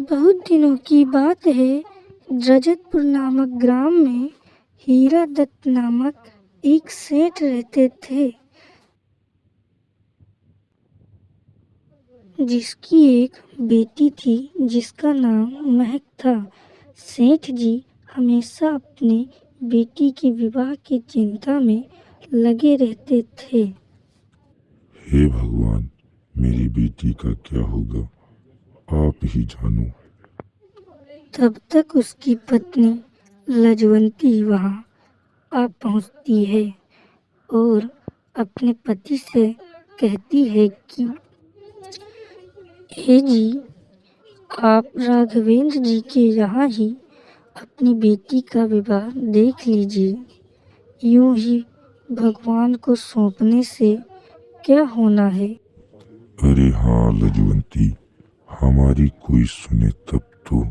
बहुत दिनों की बात है। रजतपुर नामक ग्राम में हीरा दत्त नामक एक सेठ रहते थे, जिसकी एक बेटी थी जिसका नाम महक था। सेठ जी हमेशा अपनी बेटी के विवाह की चिंता में लगे रहते थे। हे भगवान, मेरी बेटी का क्या होगा, आप ही जानो। तब तक उसकी पत्नी लजवंती वहां आ पहुंचती है और अपने पति से कहती है कि हे जी, आप राघवेंद्र जी के यहाँ ही अपनी बेटी का विवाह देख लीजिए। यूं ही भगवान को सौंपने से क्या होना है। अरे हाँ लजवंती, हमारी कोई सुने तब तो,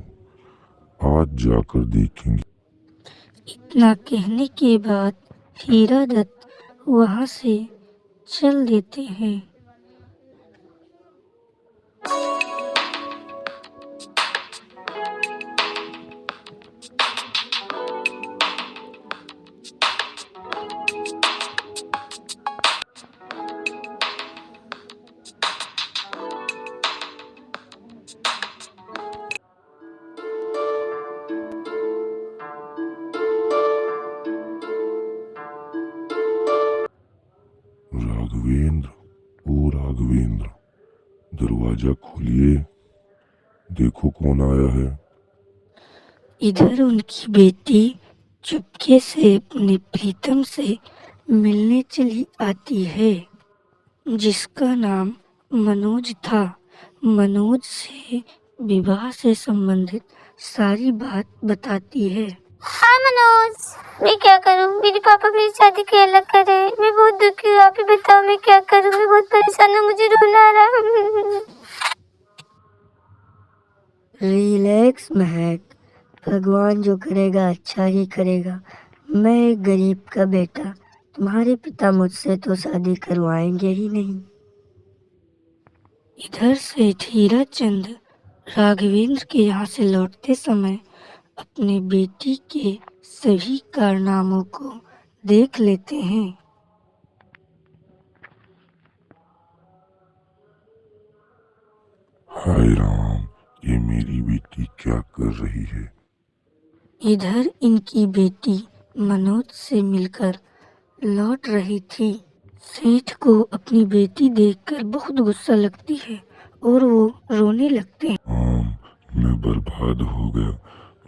आज जाकर देखेंगे। इतना कहने के बाद हीरा दत्त वहां से चल देते हैं। राघवेंद्र, ओ राघवेंद्र, दरवाजा खोलिए, देखो कौन आया है। इधर उनकी बेटी चुपके से अपने प्रीतम से मिलने चली आती है, जिसका नाम मनोज था। मनोज से विवाह से संबंधित सारी बात बताती है। हाँ मनोज, मैं क्या करूँ? मेरे पापा मेरी शादी के अलग कर रहे हैं। मैं बहुत दुखी हूँ, आप ही बताओ मैं क्या करूँ? मैं बहुत परेशान हूँ, मुझे रोना आ रहा है। रिलैक्स महक, भगवान जो करेगा अच्छा ही करेगा। मैं एक गरीब का बेटा, तुम्हारे पिता मुझसे तो शादी करवाएंगे ही नहीं। इधर से हीरा चंद राघवेंद्र के यहाँ से लौटते समय अपने बेटी के सभी कारनामों को देख लेते हैं। हाय राम, ये मेरी बेटी क्या कर रही है। इधर इनकी बेटी मनोज से मिलकर लौट रही थी। सेठ को अपनी बेटी देखकर बहुत गुस्सा लगती है और वो रोने लगते हैं। मैं बर्बाद हो गया,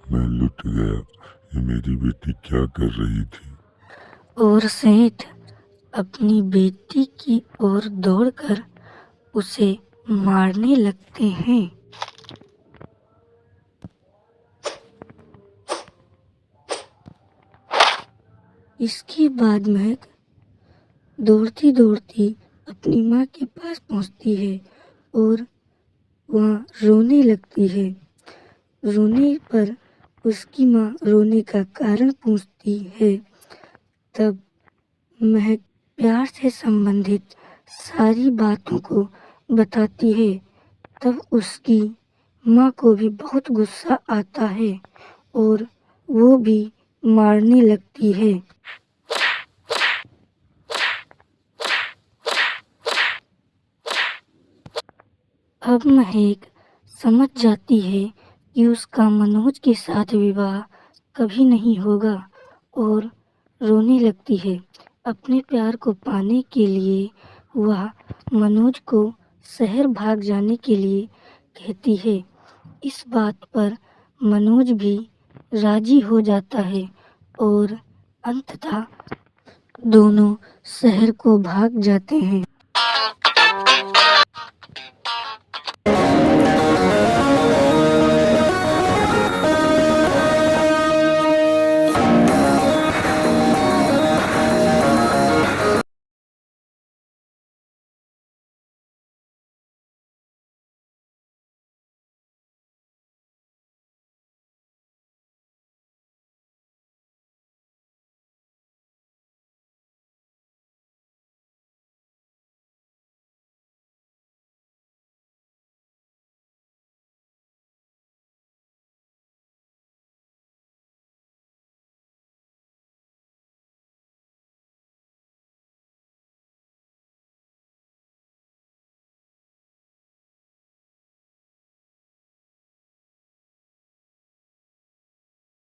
मैं लुट गया, ये मेरी बेटी क्या कर रही थी। और सेठ अपनी बेटी की ओर दौड़कर उसे मारने लगते हैं। इसके बाद महक दौड़ती दौड़ती अपनी माँ के पास पहुंचती है और वहाँ रोने लगती है। रोने पर उसकी माँ रोने का कारण पूछती है। तब महक प्यार से संबंधित सारी बातों को बताती है। तब उसकी माँ को भी बहुत गुस्सा आता है और वो भी मारने लगती है। अब महक समझ जाती है कि उसका मनोज के साथ विवाह कभी नहीं होगा और रोने लगती है। अपने प्यार को पाने के लिए वह मनोज को शहर भाग जाने के लिए कहती है। इस बात पर मनोज भी राजी हो जाता है और अंततः दोनों शहर को भाग जाते हैं।